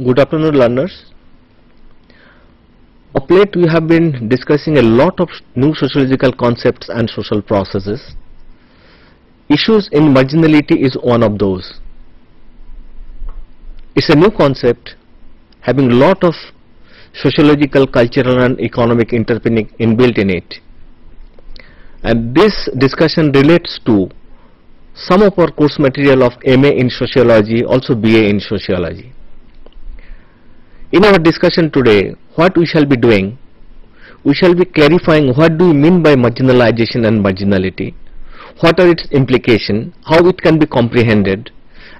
Good afternoon, learners. Of late we have been discussing a lot of new sociological concepts and social processes. Issues in marginality is one of those. It's a new concept having a lot of sociological, cultural and economic interpinning inbuilt in it. And this discussion relates to some of our course material of MA in Sociology, also BA in Sociology. In our discussion today, what we shall be doing, we shall be clarifying what do we mean by marginalization and marginality, what are its implications, how it can be comprehended,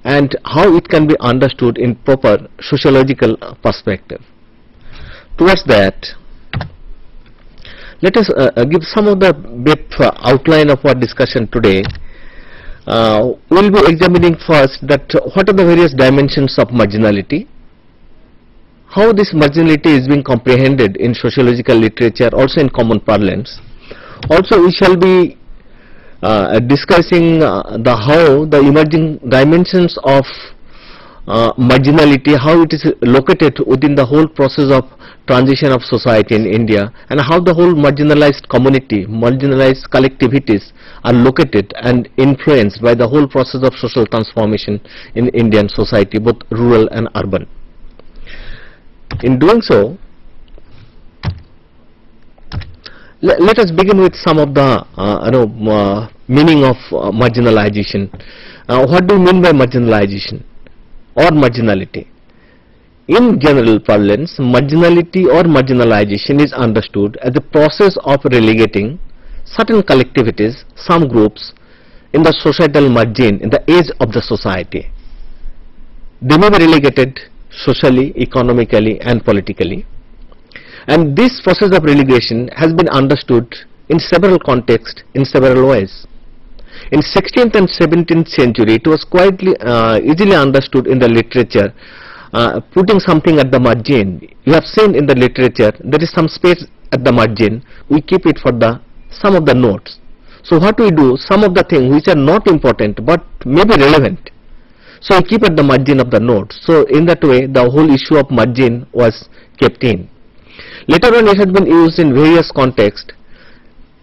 and how it can be understood in proper sociological perspective. Towards that, let us give some of the brief outline of our discussion today. We will be examining first that what are the various dimensions of marginality, how this marginality is being comprehended in sociological literature, also in common parlance. Also we shall be discussing how the emerging dimensions of marginality, how it is located within the whole process of transition of society in India, and how the whole marginalized community, marginalized collectivities are located and influenced by the whole process of social transformation in Indian society, both rural and urban. In doing so, let us begin with some of the meaning of marginalization. What do you mean by marginalization or marginality? In general parlance, marginality or marginalization is understood as the process of relegating certain collectivities, some groups, in the societal margin, in the edge of the society. They may be relegated socially, economically and politically, and this process of relegation has been understood in several contexts, in several ways. In 16th and 17th century, it was quite easily understood in the literature, putting something at the margin. You have seen in the literature there is some space at the margin, we keep it for the some of the notes. So what we do, some of the things which are not important but may be relevant, so we keep at the margin of the notes. So in that way the whole issue of margin was kept in. Later on it has been used in various contexts,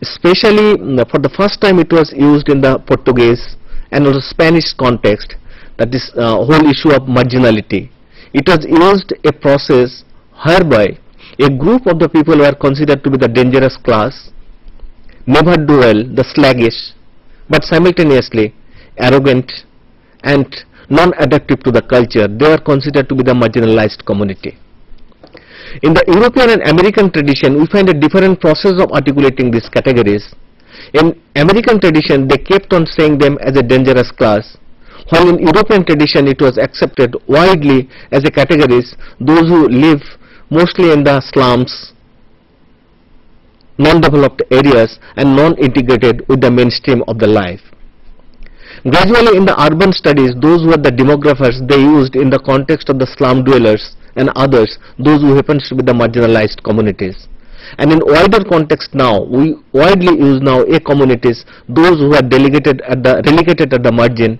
especially for the first time it was used in the Portuguese and also Spanish context, that is whole issue of marginality. It was used a process whereby a group of the people were considered to be the dangerous class, never do well, the sluggish, but simultaneously arrogant and non-adaptive to the culture. They were considered to be the marginalized community. In the European and American tradition, we find a different process of articulating these categories. In American tradition, they kept on saying them as a dangerous class, while in European tradition it was accepted widely as a categories those who live mostly in the slums, non-developed areas and non-integrated with the mainstream of the life. Gradually in the urban studies, those were the demographers they used in the context of the slum dwellers, and others those who happens to be the marginalized communities. And in wider context now, we widely use now A communities, those who are relegated at the margin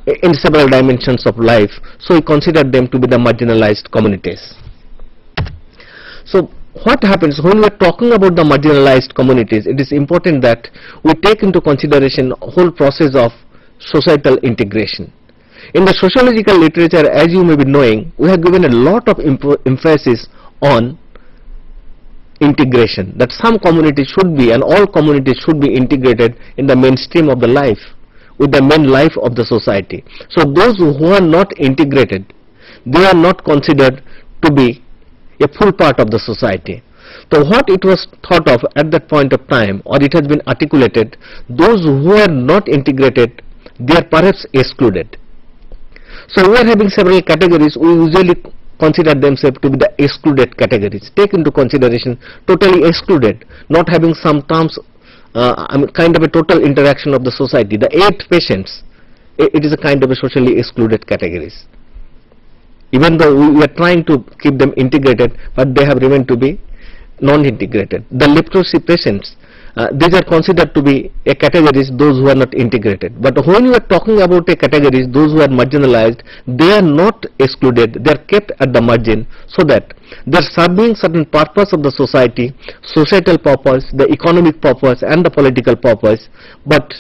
in several dimensions of life, so we consider them to be the marginalized communities. So what happens when we are talking about the marginalized communities? It is important that we take into consideration whole process of societal integration. In the sociological literature, as you may be knowing, we have given a lot of emphasis on integration, that some communities should be and all communities should be integrated in the mainstream of the life, with the main life of the society. So those who are not integrated, they are not considered to be a full part of the society. So what it was thought of at that point of time, or it has been articulated, those who are not integrated, they are perhaps excluded. So we are having several categories. We usually consider themselves to be the excluded categories. Take into consideration totally excluded, not having some terms, kind of a total interaction of the society. The 8 patients, it is a kind of a socially excluded categories. Even though we are trying to keep them integrated, but they have remained to be non-integrated. The leprosy patients, these are considered to be a categories those who are not integrated. But when you are talking about a categories those who are marginalized, they are not excluded, they are kept at the margin, so that they are serving certain purpose of the society, societal purpose, the economic purpose and the political purpose, but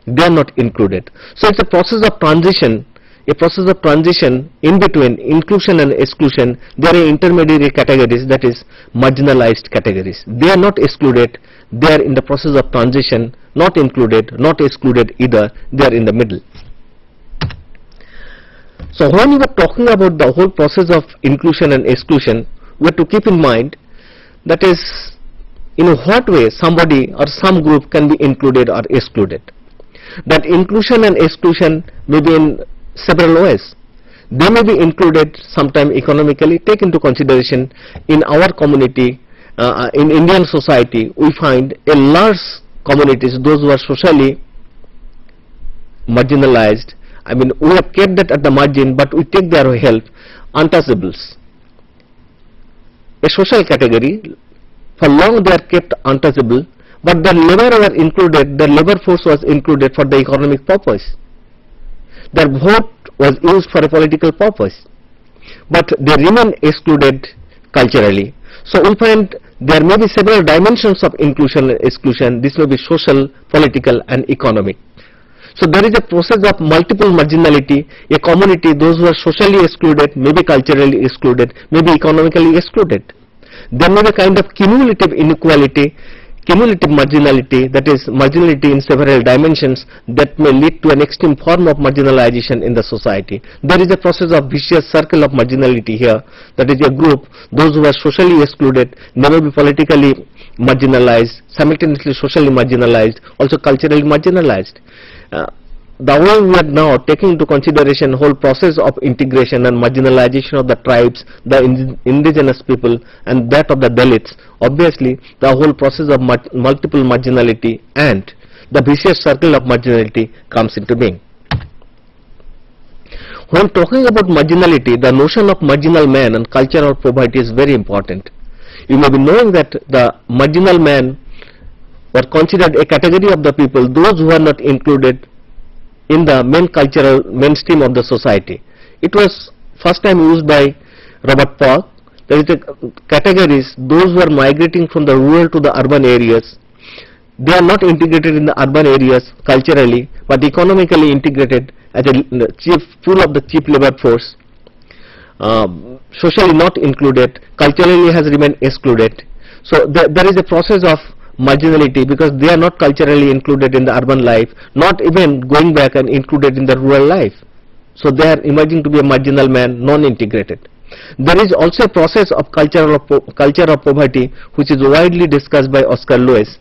they are not included. So it's a process of transition. A process of transition in between inclusion and exclusion. There are intermediary categories, that is marginalized categories. They are not excluded, they are in the process of transition, not included, not excluded either, they are in the middle. So when you are talking about the whole process of inclusion and exclusion, we have to keep in mind, that is, in what way somebody or some group can be included or excluded. That inclusion and exclusion may be in several ways. They may be included sometime economically. Take into consideration, in our community, in Indian society, we find a large communities, those who are socially marginalized. I mean, we have kept that at the margin, but we take their help. Untouchables, a social category, for long they are kept untouchable, but their labor were included, their labor force was included for the economic purpose. Their vote was used for a political purpose, but they remain excluded culturally. So we find there may be several dimensions of inclusion and exclusion. This may be social, political and economic. So there is a process of multiple marginality. A community, those who are socially excluded, may be culturally excluded, may be economically excluded. There may be a kind of cumulative inequality, cumulative marginality, that is marginality in several dimensions, that may lead to an extreme form of marginalization in the society. There is a process of vicious circle of marginality here, that is a group, those who are socially excluded, never be politically marginalized, simultaneously socially marginalized, also culturally marginalized. The way we are now taking into consideration whole process of integration and marginalization of the tribes, the indigenous people and that of the Dalits, obviously the whole process of multiple marginality and the vicious circle of marginality comes into being. When talking about marginality, the notion of marginal man and cultural poverty is very important. You may be knowing that the marginal man were considered a category of the people, those who are not included in the main cultural mainstream of the society. It was first time used by Robert Park. There is a categories, those who are migrating from the rural to the urban areas. They are not integrated in the urban areas culturally, but economically integrated as a full of the cheap labor force. Socially not included, culturally has remained excluded. So there is a process of marginality, because they are not culturally included in the urban life, not even going back and included in the rural life. So they are emerging to be a marginal man, non-integrated. There is also a process of culture of poverty, which is widely discussed by Oscar Lewis,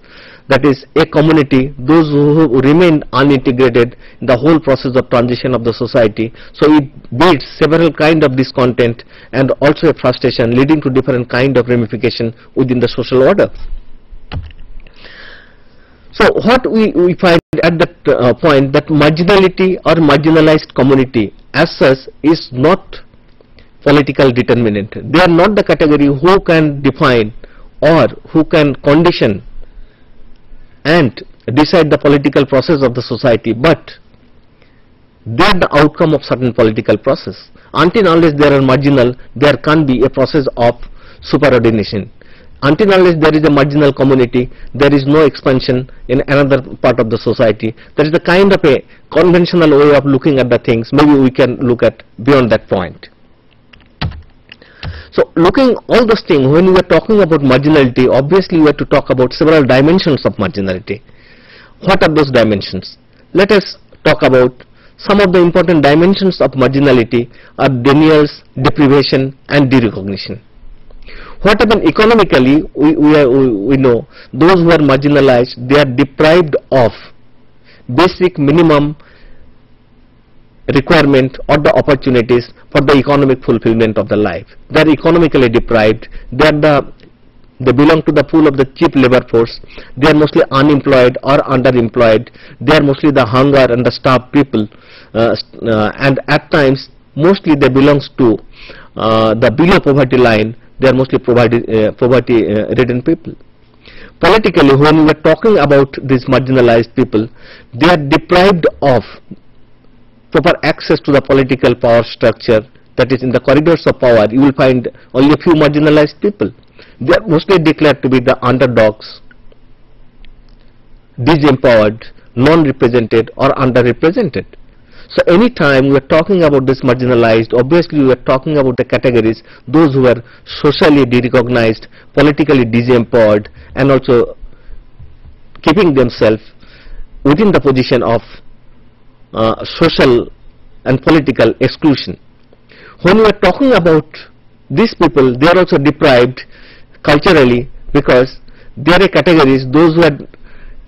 that is a community, those who remain unintegrated in the whole process of transition of the society. So it builds several kind of discontent and also a frustration, leading to different kind of ramification within the social order. So what we find at that point, that marginality or marginalized community as such is not political determinant. They are not the category who can define or who can condition and decide the political process of the society, but they are the outcome of certain political process. Until unless they are marginal, there can't be a process of superordination. Until unless there is a marginal community, there is no expansion in another part of the society. There is a kind of a conventional way of looking at the things. Maybe we can look at beyond that point. So looking all those things, when we are talking about marginality, obviously we have to talk about several dimensions of marginality. What are those dimensions? Let us talk about some of the important dimensions of marginality are denials, deprivation and derecognition. What happened economically, we know those who are marginalized, they are deprived of basic minimum requirement or the opportunities for the economic fulfillment of the life. They are economically deprived. They belong to the pool of the cheap labor force. They are mostly unemployed or underemployed. They are mostly the hunger and the starved people, and at times mostly they belongs to the below poverty line. They are mostly poverty ridden people. Politically, when we are talking about these marginalized people, they are deprived of proper access to the political power structure, that is in the corridors of power. You will find only a few marginalized people. They are mostly declared to be the underdogs, disempowered, non-represented or underrepresented. So anytime we are talking about this marginalized, obviously we are talking about the categories, those who are socially derecognized, politically disempowered, and also keeping themselves within the position of social and political exclusion. When we are talking about these people, they are also deprived culturally, because they are categories, those who are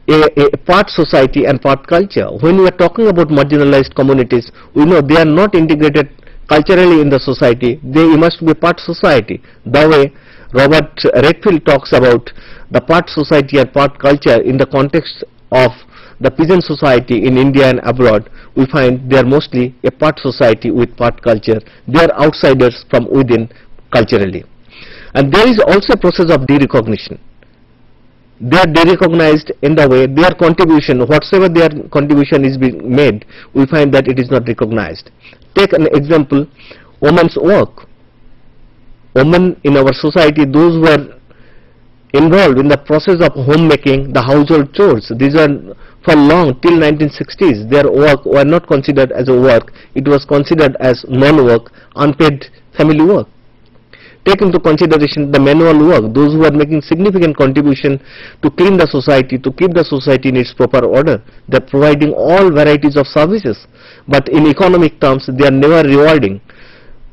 a part society and part culture. When we are talking about marginalized communities, we know they are not integrated culturally in the society, they must be part society. The way Robert Redfield talks about the part society and part culture in the context of the peasant society in India and abroad, we find they are mostly a part society with part culture. They are outsiders from within culturally. And there is also a process of derecognition. They are derecognized in the way their contribution, whatsoever their contribution is being made, we find that it is not recognized. Take an example, women's work. Women in our society, those who are involved in the process of homemaking, the household chores, these are for long till 1960s, their work were not considered as a work, it was considered as non-work, unpaid family work. Take into consideration the manual work, those who are making significant contribution to clean the society, to keep the society in its proper order. They are providing all varieties of services, but in economic terms they are never rewarding.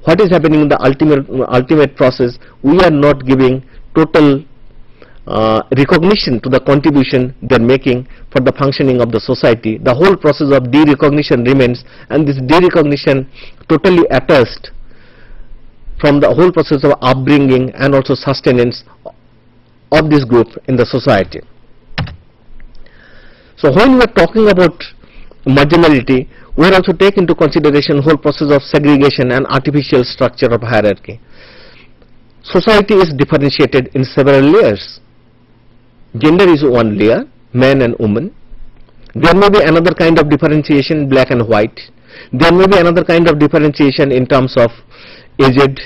What is happening in the ultimate process? We are not giving total recognition to the contribution they are making for the functioning of the society. The whole process of derecognition remains, and this derecognition totally attached from the whole process of upbringing and also sustenance of this group in the society. So when we are talking about marginality, we are also take into consideration whole process of segregation and artificial structure of hierarchy. Society is differentiated in several layers. Gender is one layer, man and woman. There may be another kind of differentiation, black and white. There may be another kind of differentiation in terms of aged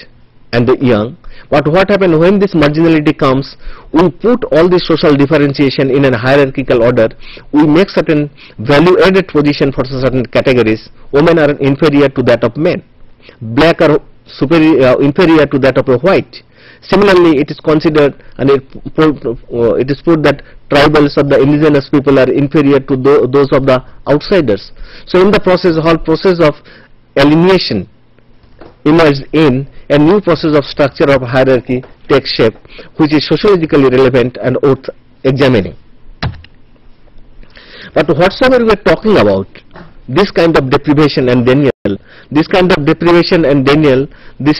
and the young. But what happens when this marginality comes, we put all this social differentiation in a hierarchical order. We make certain value added position for certain categories. Women are inferior to that of men. Black are inferior to that of a white. Similarly, it is considered and it is put that tribals or the indigenous people are inferior to those of the outsiders. So in the process, whole process of alienation emerged in a new process of structure of hierarchy takes shape, which is sociologically relevant and worth examining. But whatsoever we are talking about, this kind of deprivation and denial, this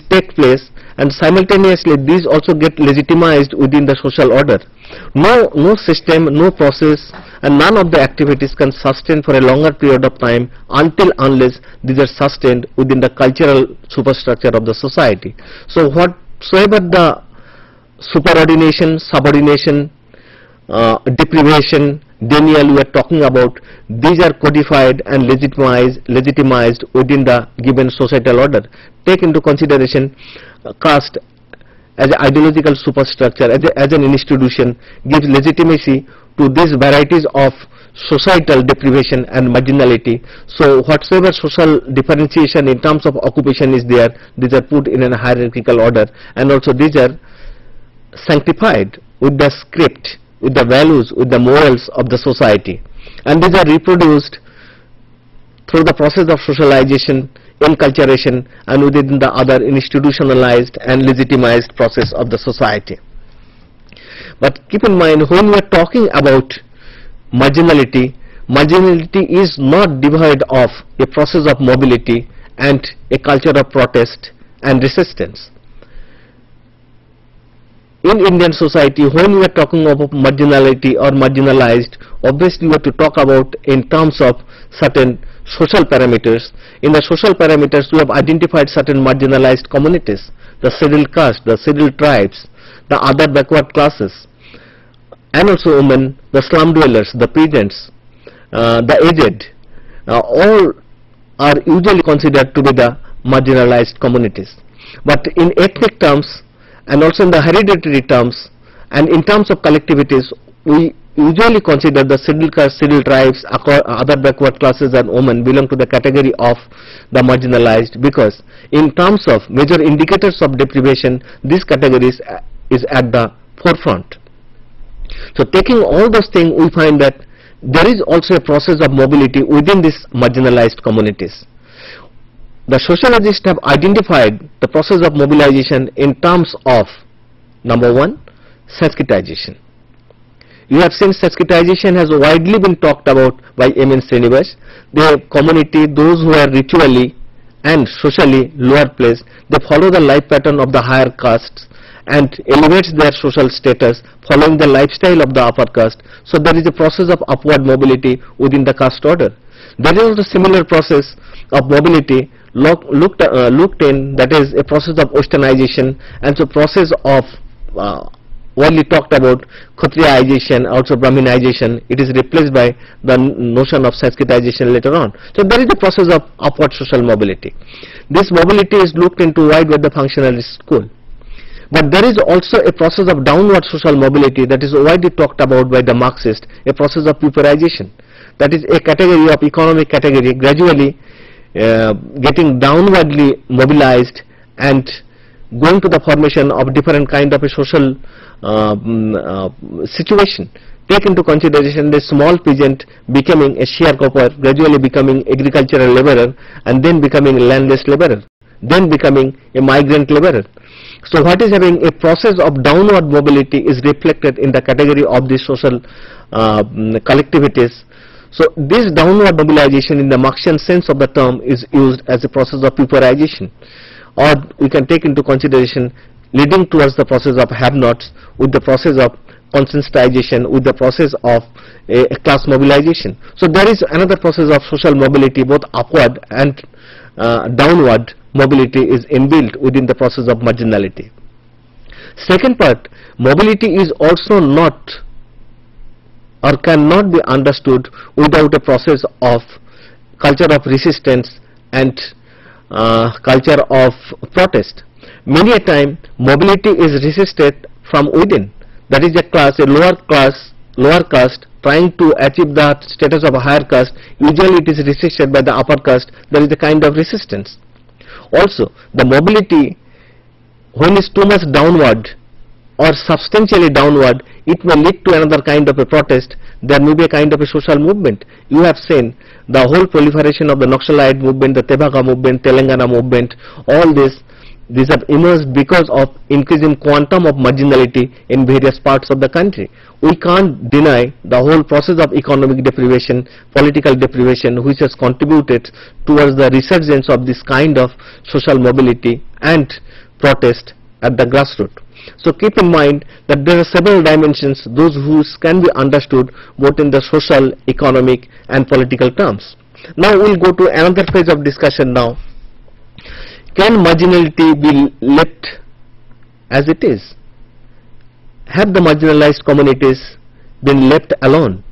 take place, and simultaneously these also get legitimized within the social order. No system, no process, and none of the activities can sustain for a longer period of time unless these are sustained within the cultural superstructure of the society. So whatsoever the superordination, subordination, deprivation, denial we are talking about, these are codified and legitimized within the given societal order. Take into consideration caste as an ideological superstructure, as an institution, gives legitimacy to these varieties of societal deprivation and marginality. So whatsoever social differentiation in terms of occupation is there, these are put in a hierarchical order, and also these are sanctified with the script, with the values, with the morals of the society, and these are reproduced through the process of socialization enculturation and within the other institutionalized and legitimized process of the society. But keep in mind, when we are talking about marginality, marginality is not devoid of a process of mobility and a culture of protest and resistance. In Indian society, when we are talking about marginality or marginalized, obviously we have to talk about in terms of certain social parameters. In the social parameters, we have identified certain marginalized communities, the scheduled caste, the scheduled tribes, the other backward classes, and also women, the slum dwellers, the peasants, the aged, all are usually considered to be the marginalized communities. But in ethnic terms and also in the hereditary terms and in terms of collectivities, we usually consider the scheduled caste, scheduled tribes, other backward classes and women belong to the category of the marginalized, because in terms of major indicators of deprivation, this category is at the forefront. So taking all those things, we find that there is also a process of mobility within these marginalized communities. The sociologists have identified the process of mobilization in terms of, number one, sensitization. You have seen sensitization has widely been talked about by M.N. Srinivas. The community, those who are ritually and socially lower placed, they follow the life pattern of the higher castes and elevates their social status following the lifestyle of the upper caste. So there is a process of upward mobility within the caste order. There is also a similar process of mobility looked in, that is a process of westernization, and so process of widely talked about Kshatriyization, also Brahminization. It is replaced by the notion of Sanskritization later on. So there is a process of upward social mobility. This mobility is looked into wide by the functionalist school. But there is also a process of downward social mobility that is widely talked about by the Marxist, a process of pauperization. That is a category of economic category gradually getting downwardly mobilized and going to the formation of different kind of a social situation. Take into consideration the small peasant becoming a sharecropper, gradually becoming agricultural laborer, and then becoming landless laborer, then becoming a migrant laborer. So what is having a process of downward mobility is reflected in the category of the social collectivities. So this downward mobilization in the Marxian sense of the term is used as a process of pauperization, or we can take into consideration leading towards the process of have-nots with the process of conscientization, with the process of a class mobilization. So there is another process of social mobility, both upward and downward mobility is inbuilt within the process of marginality. Second part, mobility is also not or cannot be understood without a process of culture of resistance and culture of protest. Many a time mobility is resisted from within. That is a class, a lower caste trying to achieve the status of a higher caste. Usually it is resisted by the upper caste. There is a kind of resistance. Also, the mobility, when is too much downward or substantially downward, it may lead to another kind of a protest. There may be a kind of a social movement. You have seen the whole proliferation of the Naxalite movement, the Tebaka movement, Telangana movement, all these have emerged because of increasing quantum of marginality in various parts of the country. We can't deny the whole process of economic deprivation, political deprivation, which has contributed towards the resurgence of this kind of social mobility and protest at the grassroots. So keep in mind that there are several dimensions, those whose can be understood both in the social, economic and political terms. Now we'll go to another phase of discussion now. Can marginality be left as it is? Have the marginalized communities been left alone?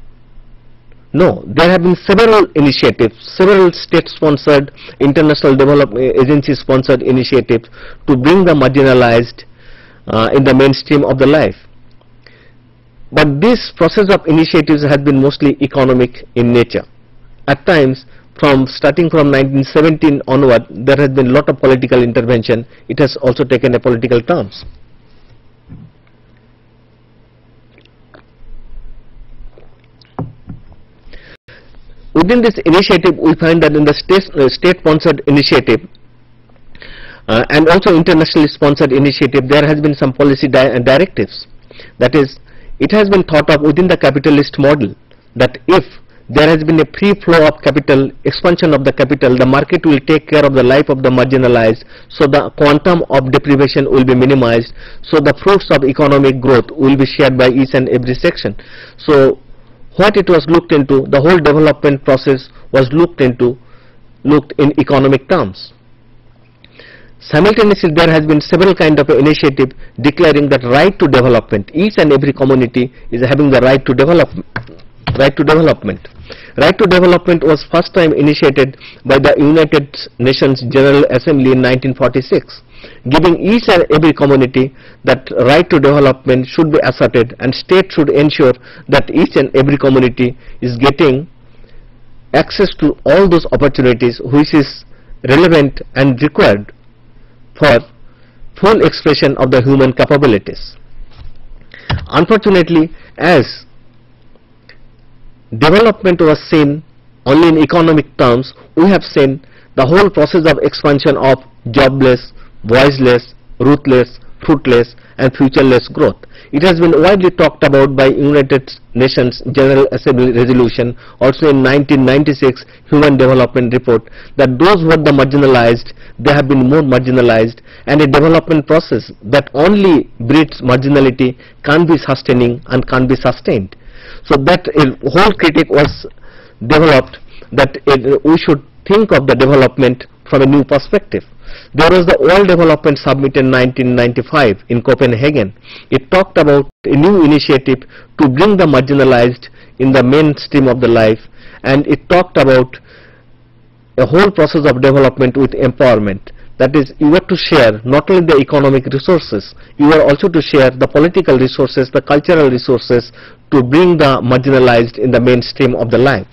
No, there have been several initiatives, several state-sponsored, international development agency-sponsored initiatives to bring the marginalized in the mainstream of the life. But this process of initiatives has been mostly economic in nature. At times, starting from 1917 onward, there has been a lot of political intervention. It has also taken a political terms. within this initiative, we find that in the state-sponsored initiative and also internationally sponsored initiative, there has been some policy directives. That is, it has been thought of within the capitalist model that if there has been a free flow of capital, expansion of the capital, the market will take care of the life of the marginalized, so the quantum of deprivation will be minimized, so the fruits of economic growth will be shared by each and every section. So what it was looked into, the whole development process was looked in economic terms. Simultaneously, there has been several kind of initiative declaring that right to development. Each and every community is having the right to development. Right to development was first time initiated by the United Nations General Assembly in 1946, giving each and every community that right to development should be asserted, and state should ensure that each and every community is getting access to all those opportunities which is relevant and required for full expression of the human capabilities. Unfortunately, as development was seen only in economic terms, we have seen the whole process of expansion of jobless, voiceless, ruthless, fruitless and futureless growth. It has been widely talked about by United Nations General Assembly resolution, also in 1996 Human Development Report, that those who are the marginalized, they have been more marginalized, and a development process that only breeds marginality can't be sustaining and can't be sustained. So that a whole critique was developed that we should think of the development from a new perspective. There was the World Development Summit in 1995 in Copenhagen. It talked about a new initiative to bring the marginalized in the mainstream of the life, and it talked about a whole process of development with empowerment. That is, you are to share not only the economic resources, you are also to share the political resources, the cultural resources, to bring the marginalized in the mainstream of the life.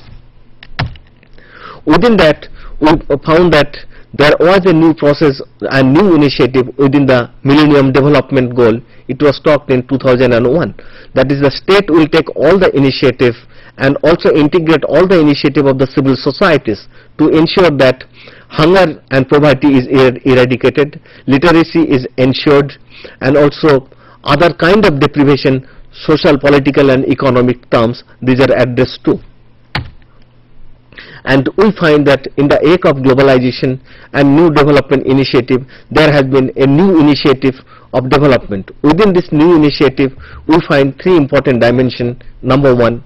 Within that, we found that there was a new process and new initiative within the Millennium Development Goal. It was talked in 2001. That is, the state will take all the initiative and also integrate all the initiative of the civil societies to ensure that hunger and poverty is eradicated, literacy is ensured, and also other kind of deprivation, social, political and economic terms, these are addressed too. And we find that in the age of globalization and new development initiative, there has been a new initiative of development. Within this new initiative, we find three important dimensions. Number one,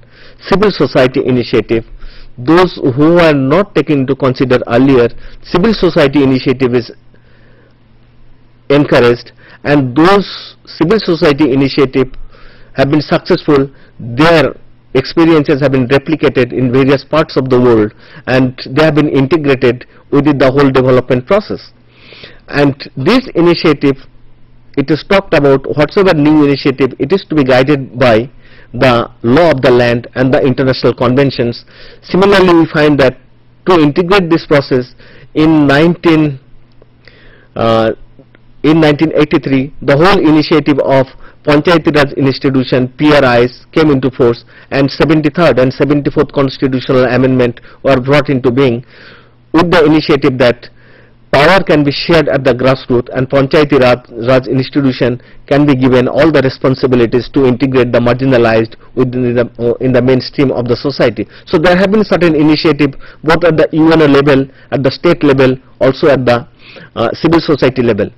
civil society initiative. Those who are not taken into consider earlier, civil society initiative is encouraged, and those civil society initiative have been successful. Their experiences have been replicated in various parts of the world, and they have been integrated within the whole development process. And this initiative, it is talked about, whatsoever new initiative, it is to be guided by the law of the land and the international conventions. Similarly, we find that to integrate this process in 1983, the whole initiative of Panchayati Raj institution, PRIs, came into force, and 73rd and 74th constitutional amendment were brought into being with the initiative that power can be shared at the grassroots, and Panchayati Raj institution can be given all the responsibilities to integrate the marginalized within in the mainstream of the society. So there have been certain initiative both at the UN level, at the state level, also at the civil society level.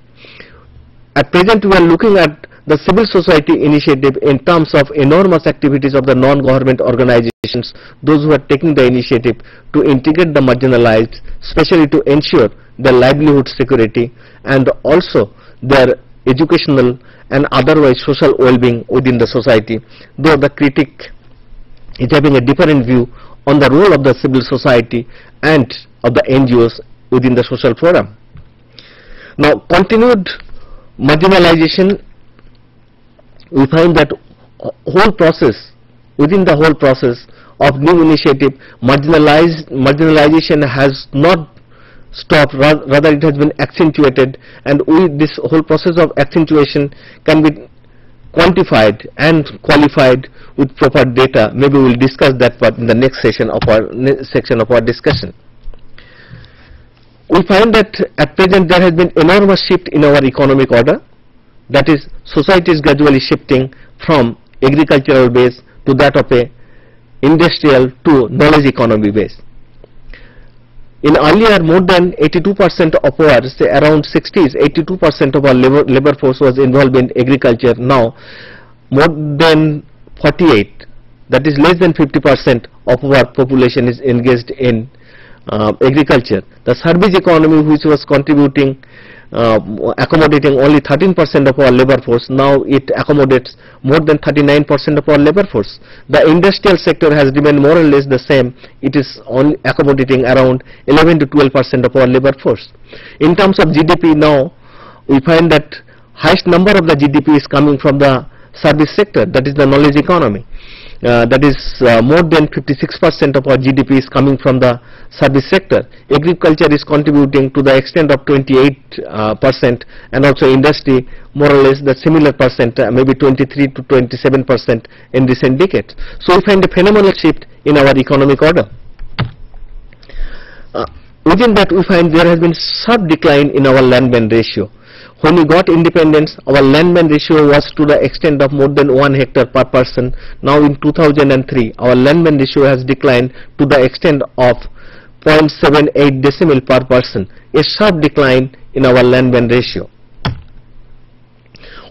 At present, we are looking at the civil society initiative in terms of enormous activities of the non-government organizations, those who are taking the initiative to integrate the marginalized, especially to ensure their livelihood security and also their educational and otherwise social well-being within the society, though the critic is having a different view on the role of the civil society and of the NGOs within the social forum. Now, continued marginalization, we find that whole process, within the whole process of new initiative, marginalization has not stopped, rather it has been accentuated, and this whole process of accentuation can be quantified and qualified with proper data. Maybe we'll discuss that part in the next section of our discussion. We find that at present there has been enormous shift in our economic order. That is, society is gradually shifting from agricultural base to that of a industrial to knowledge economy base. In earlier, more than 82% of our, say around 60s, 82% of our labor force was involved in agriculture. Now, more than 48, that is less than 50% of our population is engaged in agriculture. The service economy, which was contributing, accommodating only 13% of our labor force, now it accommodates more than 39% of our labor force. The industrial sector has remained more or less the same. It is only accommodating around 11 to 12% of our labor force. In terms of GDP now, we find that highest number of the GDP is coming from the service sector, that is the knowledge economy. That is more than 56% of our GDP is coming from the service sector. Agriculture is contributing to the extent of 28%, and also industry more or less the similar percent, maybe 23 to 27% in recent decades. So we find a phenomenal shift in our economic order. Within that, we find there has been sharp decline in our land-man ratio. When we got independence, our land-man ratio was to the extent of more than 1 hectare per person. Now in 2003, our land-man ratio has declined to the extent of 0.78 decimal per person, a sharp decline in our land-man ratio.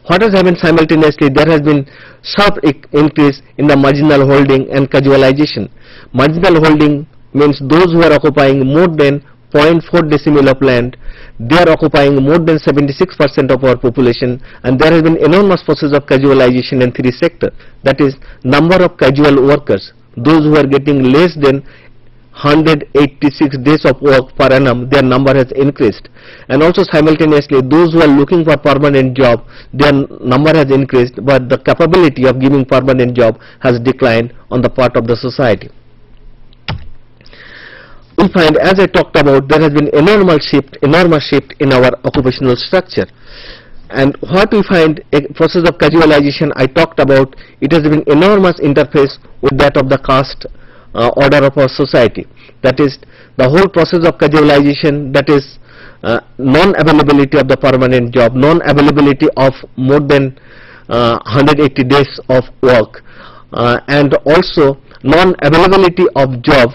What has happened simultaneously? There has been sharp increase in the marginal holding and casualization. Marginal holding means those who are occupying more than 0.4 decimal of land. They are occupying more than 76% of our population, and there has been enormous process of casualization in three sectors. That is, number of casual workers, those who are getting less than 186 days of work per annum, their number has increased. And also simultaneously, those who are looking for permanent job, their number has increased, but the capability of giving permanent job has declined on the part of the society. We find, as I talked about, there has been enormous shift in our occupational structure. And what we find, a process of casualization I talked about, it has been enormous interface with that of the caste order of our society. That is, the whole process of casualization, that is non-availability of the permanent job, non-availability of more than 180 days of work, and also non-availability of job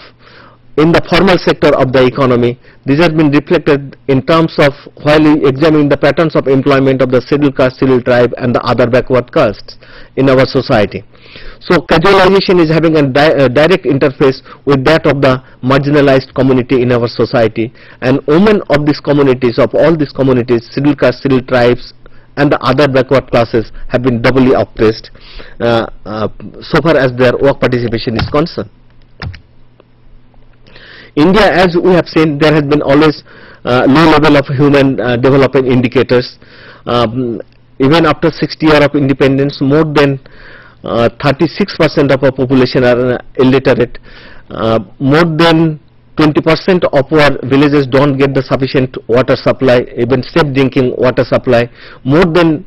in the formal sector of the economy. This has been reflected in terms of while we examine the patterns of employment of the scheduled caste, scheduled tribe and the other backward castes in our society. So casualization is having a direct interface with that of the marginalized community in our society, and women of these communities, of all these communities, scheduled caste, scheduled tribes and the other backward classes, have been doubly oppressed so far as their work participation is concerned. India, as we have seen, there has been always low level of human development indicators. Even after 60 years of independence, more than 36% of our population are illiterate. More than 20% of our villages don't get the sufficient water supply, even safe drinking water supply. More than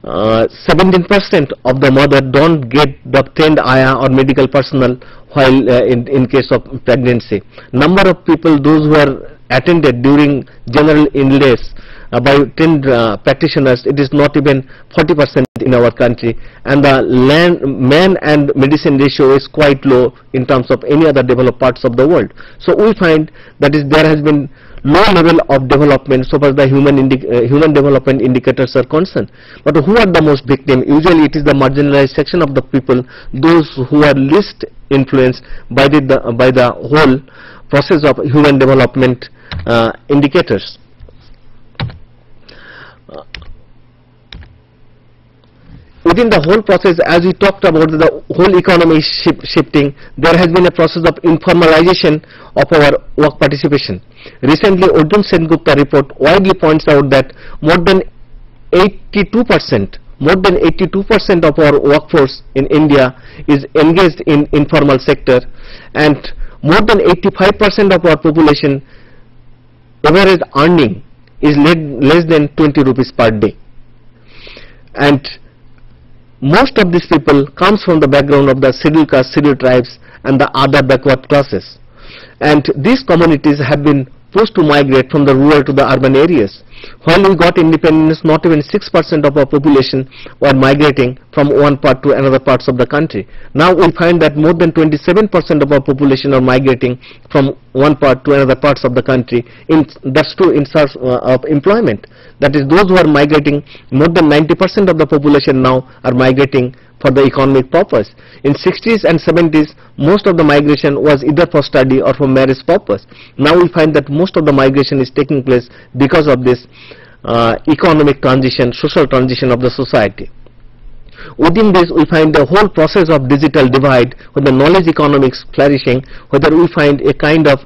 17% of the mother don't get the trained ayah or medical personnel while in case of pregnancy. Number of people, those who are attended during general illness by trained practitioners, it is not even 40% in our country, and the man and medicine ratio is quite low in terms of any other developed parts of the world. So we find that there has been low level of development so far as the human development indicators are concerned. But who are the most victim? Usually it is the marginalized section of the people, those who are least influenced by the whole process of human development indicators. Within the whole process, as we talked about, the whole economy shifting, there has been a process of informalization of our work participation. Recently, Arjun Sengupta report widely points out that more than 82% of our workforce in India is engaged in informal sector, and more than 85% of our population average earning is less than 20 rupees per day. And most of these people comes from the background of the scheduled caste, scheduled tribes and the other backward classes. And these communities have been forced to migrate from the rural to the urban areas. While we got independence, not even 6% of our population were migrating from one part to another parts of the country. Now we find that more than 27% of our population are migrating from one part to another parts of the country. That's true in search of employment. That is, those who are migrating, more than 90% of the population now are migrating for the economic purpose. In 60s and 70s, most of the migration was either for study or for marriage purpose. Now we find that most of the migration is taking place because of this economic transition, social transition of the society. Within this, we find the whole process of digital divide, with the knowledge economics flourishing, whether we find a kind of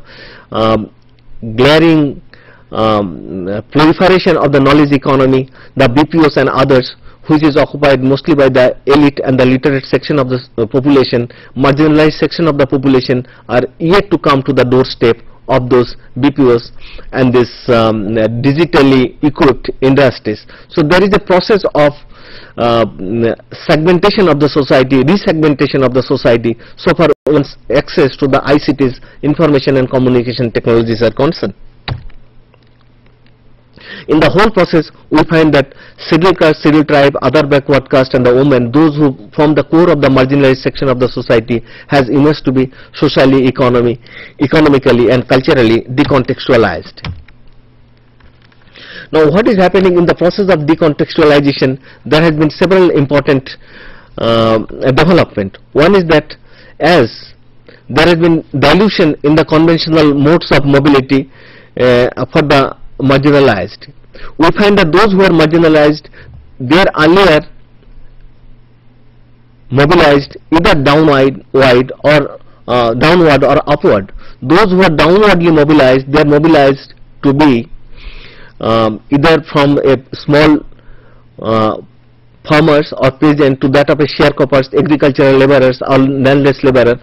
glaring proliferation of the knowledge economy, the BPOs and others, which is occupied mostly by the elite and the literate section of the population. Marginalized section of the population are yet to come to the doorstep of those BPOs and this digitally equipped industries. So there is a process of segmentation of the society, resegmentation of the society, so far one's access to the ICTs, information and communication technologies, are concerned. In the whole process, we find that scheduled caste, scheduled tribe, other backward caste and the women, those who form the core of the marginalized section of the society, has emerged to be socially, economically and culturally decontextualized. Now what is happening in the process of decontextualization? There has been several important development. One is that as there has been dilution in the conventional modes of mobility for the marginalized. We find that those who are marginalized, they are earlier mobilized either downward or upward. Those who are downwardly mobilized, they are mobilized to be either from a small farmers or peasant to that of a sharecroppers, agricultural laborers or landless laborer,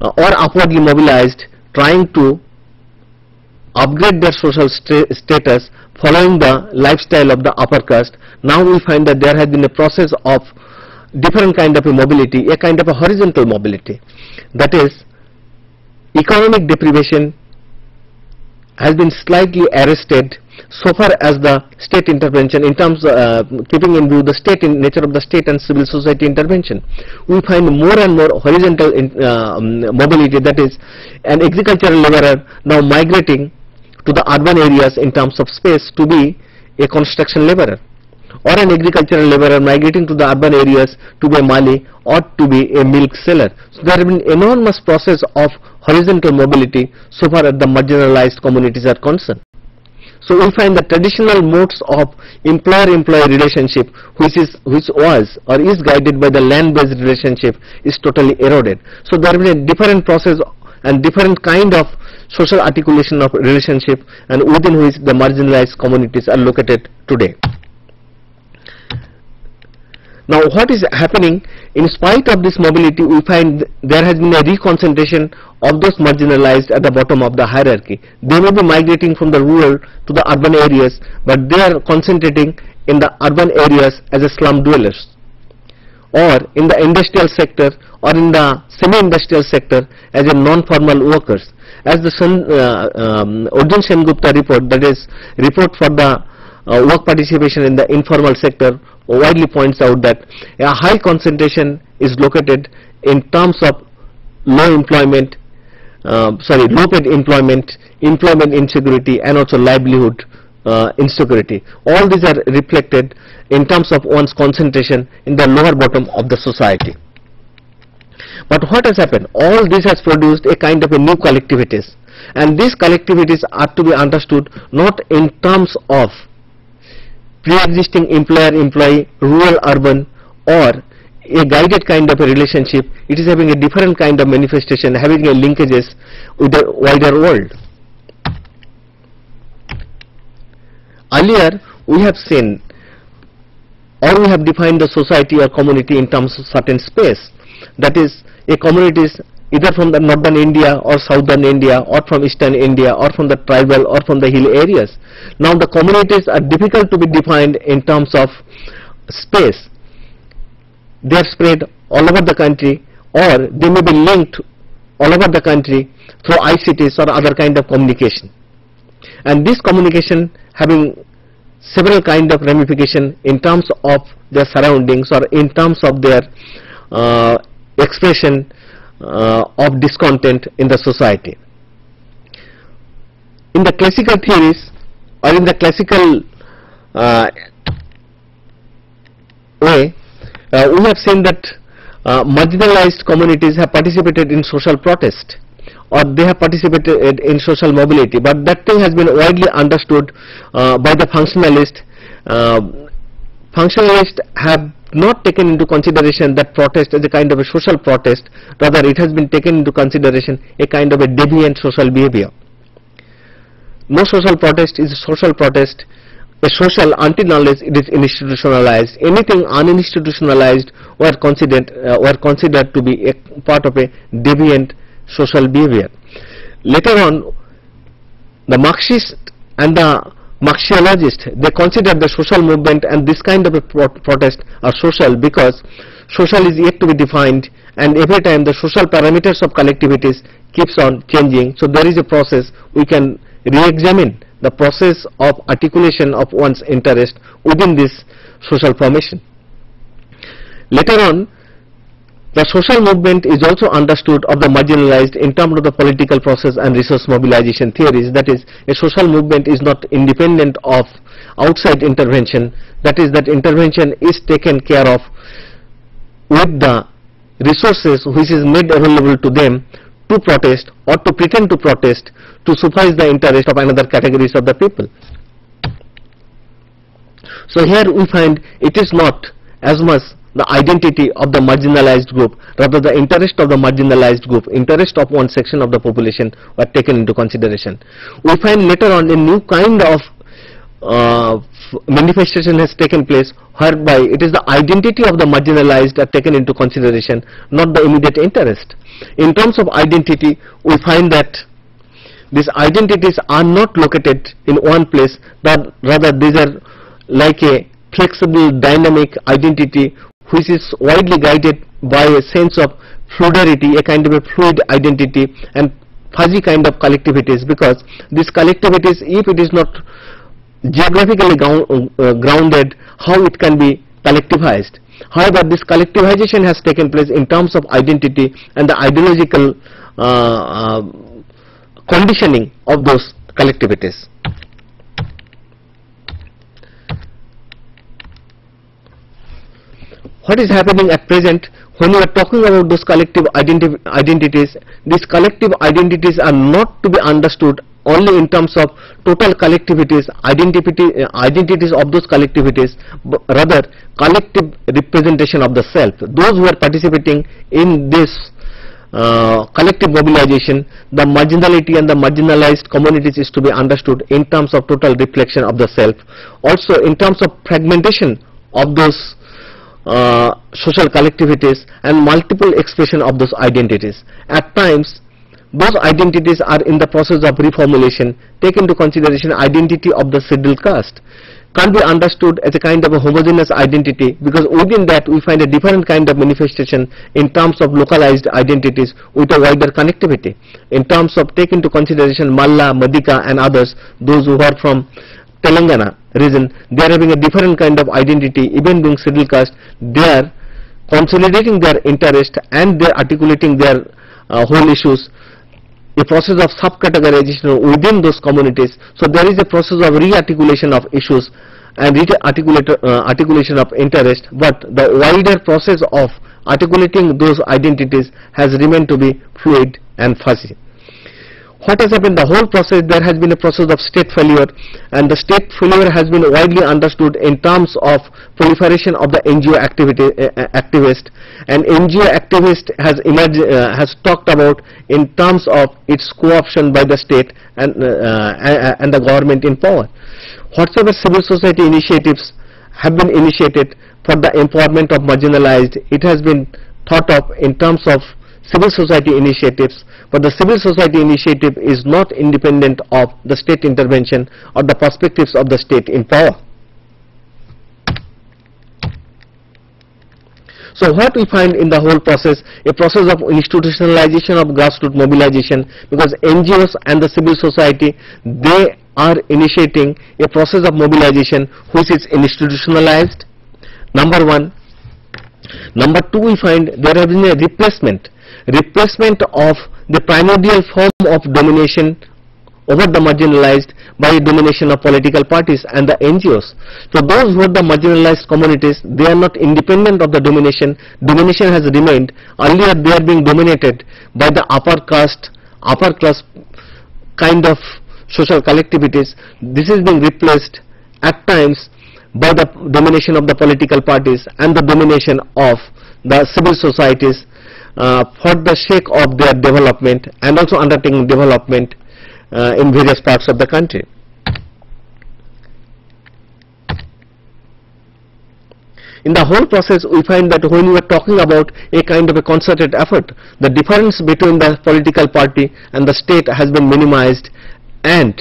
or upwardly mobilized, trying to upgrade their social status following the lifestyle of the upper caste. Now we find that there has been a process of different kind of a mobility, a kind of a horizontal mobility. That is, economic deprivation has been slightly arrested so far as the state intervention, in terms of keeping in view the state in nature of the state and civil society intervention. We find more and more horizontal mobility, that is, an agricultural laborer now migrating to the urban areas in terms of space to be a construction laborer, or an agricultural laborer migrating to the urban areas to be a mali or to be a milk seller. So there has been enormous process of horizontal mobility so far as the marginalized communities are concerned. So we find the traditional modes of employer-employee relationship, which was or is guided by the land-based relationship, is totally eroded. So there has been a different process and different kind of social articulation of relationship, and within which the marginalized communities are located today. Now what is happening? In spite of this mobility, we find there has been a reconcentration of those marginalized at the bottom of the hierarchy. They may be migrating from the rural to the urban areas, but they are concentrating in the urban areas as a slum dwellers, or in the industrial sector, or in the semi-industrial sector as a non-formal workers. As the Arjun Sengupta report, that is report for the work participation in the informal sector, widely points out that a high concentration is located in terms of low paid employment, employment insecurity, and also livelihood insecurity. All these are reflected in terms of one's concentration in the lower bottom of the society. But what has happened? All this has produced a kind of a new collectivities, and these collectivities are to be understood not in terms of pre-existing employer-employee, rural-urban, or a guided kind of a relationship. It is having a different kind of manifestation, having a linkages with the wider world. Earlier, we have seen, or we have defined the society or community in terms of certain space. That is, a community is either from the northern India or southern India, or from eastern India, or from the tribal or from the hill areas. Now the communities are difficult to be defined in terms of space. they are spread all over the country, or they may be linked all over the country through ICTs or other kind of communication. And this communication having several kind of ramification in terms of their surroundings or in terms of their expression of discontent in the society. In the classical theories or in the classical way, we have seen that marginalized communities have participated in social protest, or they have participated in social mobility, but that thing has been widely understood by the functionalists. Functionalists have not taken into consideration that protest as a kind of a social protest, rather it has been taken into consideration a kind of a deviant social behavior. No social protest is a social protest, a social until unless it is institutionalized. Anything uninstitutionalized were considered to be a part of a deviant social behavior. Later on, the Marxists and the Marxiologists, they consider the social movement and this kind of a protest are social, because social is yet to be defined, and every time the social parameters of collectivities keeps on changing. So there is a process, we can re-examine the process of articulation of one's interest within this social formation. Later on, the social movement is also understood of the marginalized in terms of the political process and resource mobilization theories. That is, a social movement is not independent of outside intervention. That is, that intervention is taken care of with the resources which is made available to them to protest or to pretend to protest to suffice the interest of another categories of the people. So here we find it is not as much the identity of the marginalized group, rather the interest of the marginalized group, interest of one section of the population were taken into consideration. We find later on a new kind of manifestation has taken place, whereby it is the identity of the marginalized are taken into consideration, not the immediate interest. In terms of identity, we find that these identities are not located in one place, but rather these are like a flexible, dynamic identity which is widely guided by a sense of fluidity, a kind of a fluid identity and fuzzy kind of collectivities, because these collectivities, if it is not geographically grounded, how it can be collectivized. However, this collectivization has taken place in terms of identity and the ideological conditioning of those collectivities. What is happening at present when we are talking about those collective identities? These collective identities are not to be understood only in terms of total collectivities, identities of those collectivities, but rather collective representation of the self. Those who are participating in this collective mobilization, the marginality and the marginalized communities is to be understood in terms of total reflection of the self. Also in terms of fragmentation of those social collectivities and multiple expression of those identities. At times, those identities are in the process of reformulation. Take into consideration identity of the scheduled caste. Can't be understood as a kind of a homogeneous identity, because within that we find a different kind of manifestation in terms of localized identities with a wider connectivity. In terms of take into consideration Malla, Madika and others, those who are from Telangana region, they are having a different kind of identity. Even being scheduled caste, they are consolidating their interest and they are articulating their whole issues. A process of subcategorization within those communities. So there is a process of re-articulation of issues and articulation of interest, but the wider process of articulating those identities has remained to be fluid and fuzzy. What has happened? The whole process, there has been a process of state failure, and the state failure has been widely understood in terms of proliferation of the NGO activist, and NGO activist has emerged, has talked about in terms of its co-option by the state and the government in power. Whatsoever civil society initiatives have been initiated for the empowerment of marginalized, it has been thought of in terms of civil society initiatives, but the civil society initiative is not independent of the state intervention or the perspectives of the state in power. So what we find in the whole process, a process of institutionalization of grassroots mobilization, because NGOs and the civil society, they are initiating a process of mobilization which is institutionalized, number one. Number two, we find there has been a replacement of the primordial form of domination over the marginalized by a domination of political parties and the NGOs. So those who are the marginalized communities, they are not independent of the domination. Domination has remained. Earlier they are being dominated by the upper class kind of social collectivities. This is being replaced at times by the domination of the political parties and the domination of the civil societies for the sake of their development and also undertaking development in various parts of the country. In the whole process, we find that when we are talking about a kind of a concerted effort, the difference between the political party and the state has been minimized, and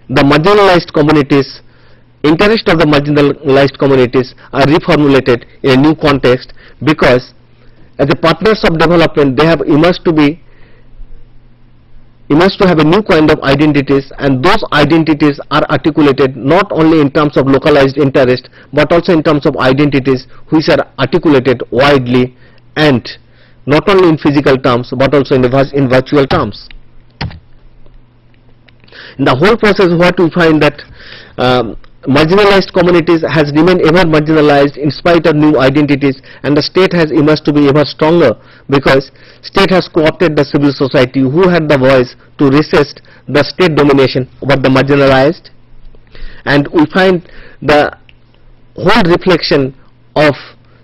the marginalized communities, interest of the marginalized communities are reformulated in a new context, because as the partners of development, they have emerged to have a new kind of identities, and those identities are articulated not only in terms of localized interest but also in terms of identities which are articulated widely, and not only in physical terms but also in virtual terms. In the whole process, what we find that marginalized communities has remained ever marginalized in spite of new identities, and the state has emerged to be ever stronger because state has co-opted the civil society who had the voice to resist the state domination over the marginalized. And we find the whole reflection of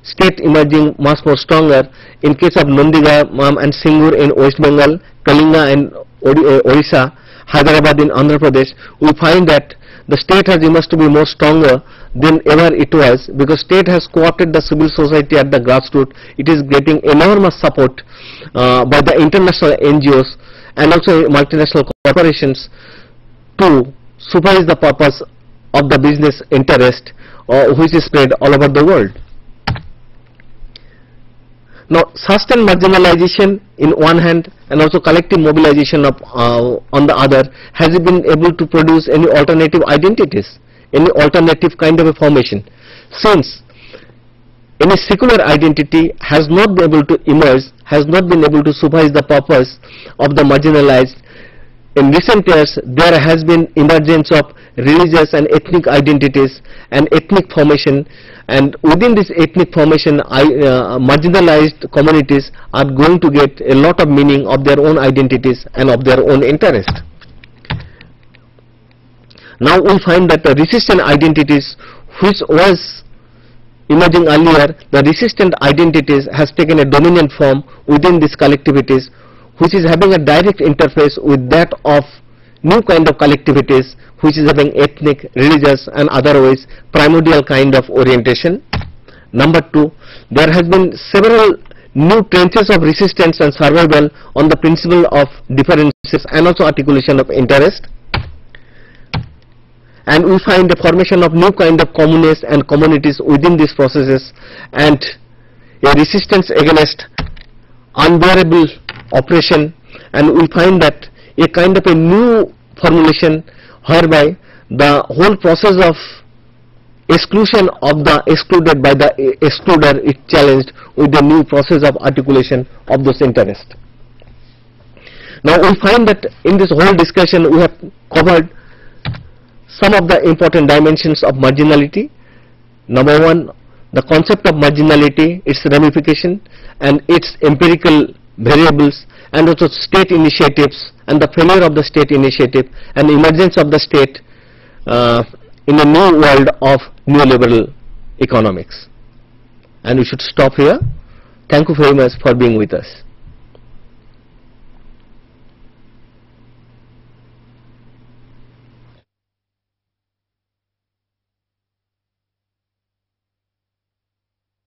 state emerging much more stronger in case of Nandigram and Singur in West Bengal, Kalinga in Orissa, Hyderabad in Andhra Pradesh. We find that the state has emerged to be more stronger than ever it was, because state has co-opted the civil society at the grassroots. It is getting enormous support by the international NGOs and also multinational corporations to supervise the purpose of the business interest which is spread all over the world. Now, sustained marginalization in one hand and also collective mobilization of, on the other, has been able to produce any alternative identities, any alternative kind of a formation, since any secular identity has not been able to emerge, has not been able to supervise the purpose of the marginalized. In recent years, there has been emergence of religious and ethnic identities and ethnic formation, and within this ethnic formation, marginalized communities are going to get a lot of meaning of their own identities and of their own interest. Now we find that the resistant identities which was emerging earlier, the resistant identities has taken a dominant form within these collectivities, which is having a direct interface with that of new kind of collectivities which is having ethnic, religious and otherwise primordial kind of orientation. Number two, there has been several new trenches of resistance and survival on the principle of differences and also articulation of interest. And we find the formation of new kind of communities and communities within these processes, and a resistance against unbearable oppression, and we find that a kind of a new formulation whereby the whole process of exclusion of the excluded by the excluder is challenged with the new process of articulation of those interests. Now we find that in this whole discussion we have covered some of the important dimensions of marginality. Number one, the concept of marginality, its ramification and its empirical variables, and also state initiatives and the failure of the state initiative and emergence of the state in a new world of neoliberal economics. And we should stop here. Thank you very much for being with us.